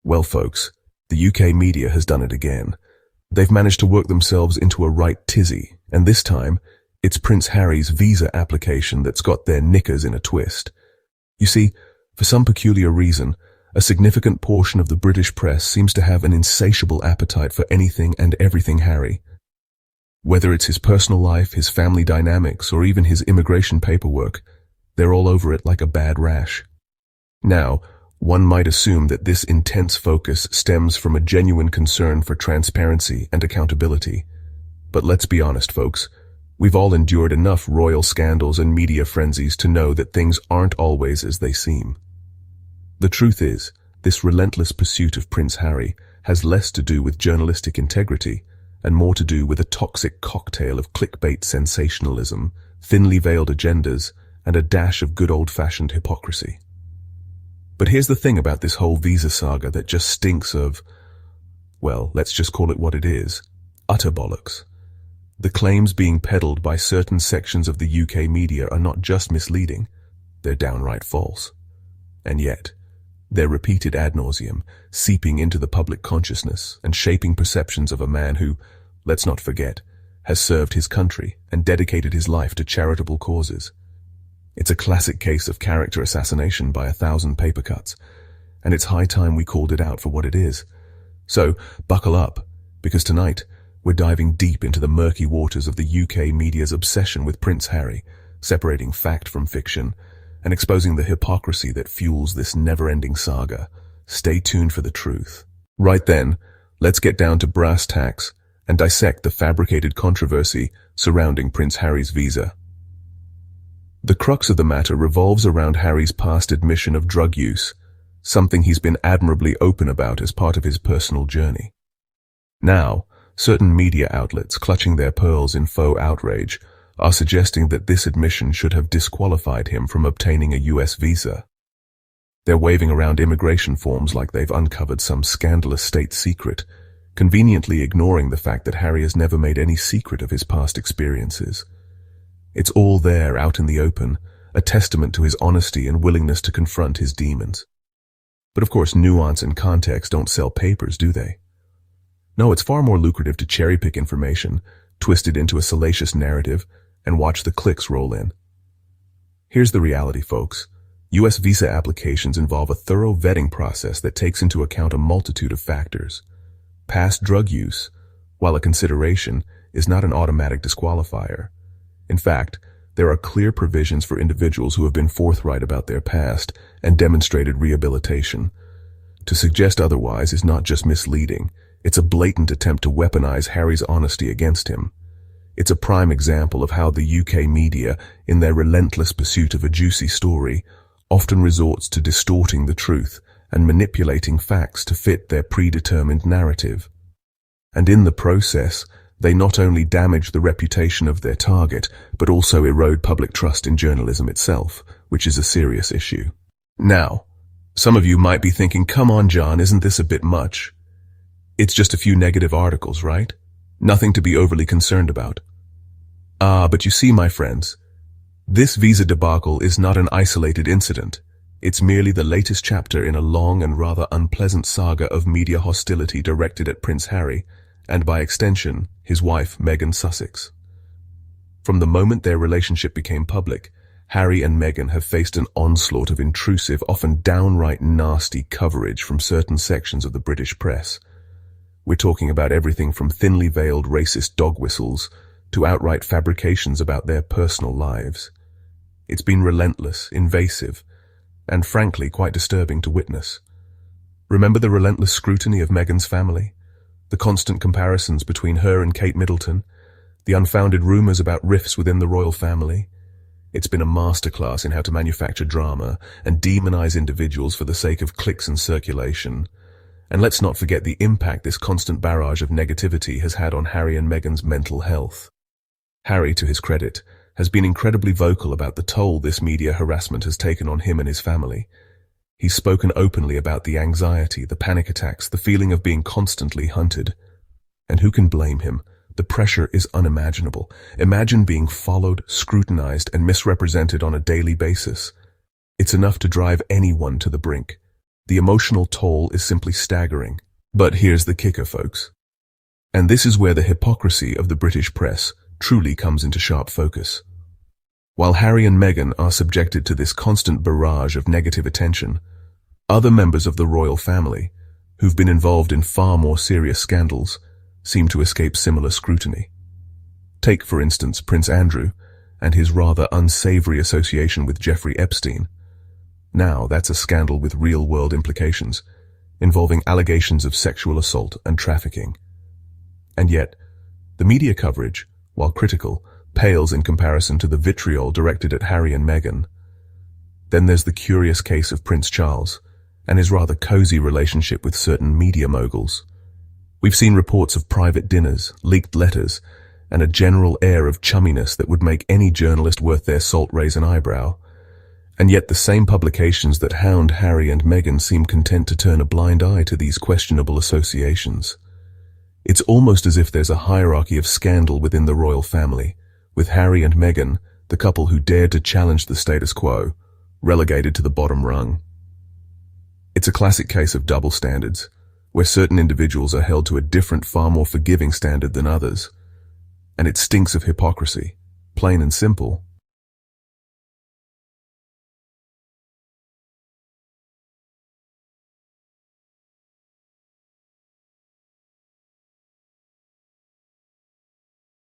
Well, folks, the UK media has done it again. They've managed to work themselves into a right tizzy, and this time, it's Prince Harry's visa application that's got their knickers in a twist. You see, for some peculiar reason, a significant portion of the British press seems to have an insatiable appetite for anything and everything Harry. Whether it's his personal life, his family dynamics, or even his immigration paperwork, they're all over it like a bad rash. Now, one might assume that this intense focus stems from a genuine concern for transparency and accountability. But let's be honest, folks. We've all endured enough royal scandals and media frenzies to know that things aren't always as they seem. The truth is, this relentless pursuit of Prince Harry has less to do with journalistic integrity and more to do with a toxic cocktail of clickbait sensationalism, thinly veiled agendas, and a dash of good old-fashioned hypocrisy. But here's the thing about this whole visa saga that just stinks of, well, let's just call it what it is, utter bollocks. The claims being peddled by certain sections of the UK media are not just misleading, they're downright false. And yet, they're repeated ad nauseum, seeping into the public consciousness and shaping perceptions of a man who, let's not forget, has served his country and dedicated his life to charitable causes. It's a classic case of character assassination by 1,000 paper cuts, and it's high time we called it out for what it is. So, buckle up, because tonight, we're diving deep into the murky waters of the UK media's obsession with Prince Harry, separating fact from fiction, and exposing the hypocrisy that fuels this never-ending saga. Stay tuned for the truth. Right then, let's get down to brass tacks and dissect the fabricated controversy surrounding Prince Harry's visa. The crux of the matter revolves around Harry's past admission of drug use, something he's been admirably open about as part of his personal journey. Now, certain media outlets, clutching their pearls in faux outrage, are suggesting that this admission should have disqualified him from obtaining a US visa. They're waving around immigration forms like they've uncovered some scandalous state secret, conveniently ignoring the fact that Harry has never made any secret of his past experiences. It's all there out in the open, a testament to his honesty and willingness to confront his demons. But of course, nuance and context don't sell papers, do they? No, it's far more lucrative to cherry-pick information, twist it into a salacious narrative, and watch the clicks roll in. Here's the reality, folks. US visa applications involve a thorough vetting process that takes into account a multitude of factors. Past drug use, while a consideration, is not an automatic disqualifier. In fact, there are clear provisions for individuals who have been forthright about their past and demonstrated rehabilitation. To suggest otherwise is not just misleading, it's a blatant attempt to weaponize Harry's honesty against him. It's a prime example of how the UK media, in their relentless pursuit of a juicy story, often resorts to distorting the truth and manipulating facts to fit their predetermined narrative. And in the process, they not only damage the reputation of their target, but also erode public trust in journalism itself, which is a serious issue. Now, some of you might be thinking, come on, John, isn't this a bit much? It's just a few negative articles, right? Nothing to be overly concerned about. But you see, my friends, this visa debacle is not an isolated incident. It's merely the latest chapter in a long and rather unpleasant saga of media hostility directed at Prince Harry, and by extension, his wife, Meghan Sussex. From the moment their relationship became public, Harry and Meghan have faced an onslaught of intrusive, often downright nasty coverage from certain sections of the British press. We're talking about everything from thinly veiled racist dog whistles to outright fabrications about their personal lives. It's been relentless, invasive, and frankly quite disturbing to witness. Remember the relentless scrutiny of Meghan's family? The constant comparisons between her and Kate Middleton, the unfounded rumors about rifts within the royal family. It's been a masterclass in how to manufacture drama and demonize individuals for the sake of clicks and circulation. And let's not forget the impact this constant barrage of negativity has had on Harry and Meghan's mental health. Harry, to his credit, has been incredibly vocal about the toll this media harassment has taken on him and his family. He's spoken openly about the anxiety, the panic attacks, the feeling of being constantly hunted. And who can blame him? The pressure is unimaginable. Imagine being followed, scrutinized, and misrepresented on a daily basis. It's enough to drive anyone to the brink. The emotional toll is simply staggering. But here's the kicker, folks. And this is where the hypocrisy of the British press truly comes into sharp focus. While Harry and Meghan are subjected to this constant barrage of negative attention, other members of the royal family, who've been involved in far more serious scandals, seem to escape similar scrutiny. Take, for instance, Prince Andrew and his rather unsavory association with Jeffrey Epstein. Now, that's a scandal with real-world implications, involving allegations of sexual assault and trafficking. And yet, the media coverage, while critical, pales in comparison to the vitriol directed at Harry and Meghan. Then there's the curious case of Prince Charles and his rather cozy relationship with certain media moguls. We've seen reports of private dinners, leaked letters, and a general air of chumminess that would make any journalist worth their salt raise an eyebrow. And yet the same publications that hound Harry and Meghan seem content to turn a blind eye to these questionable associations. It's almost as if there's a hierarchy of scandal within the royal family, with Harry and Meghan, the couple who dared to challenge the status quo, relegated to the bottom rung. It's a classic case of double standards, where certain individuals are held to a different, far more forgiving standard than others. And it stinks of hypocrisy, plain and simple.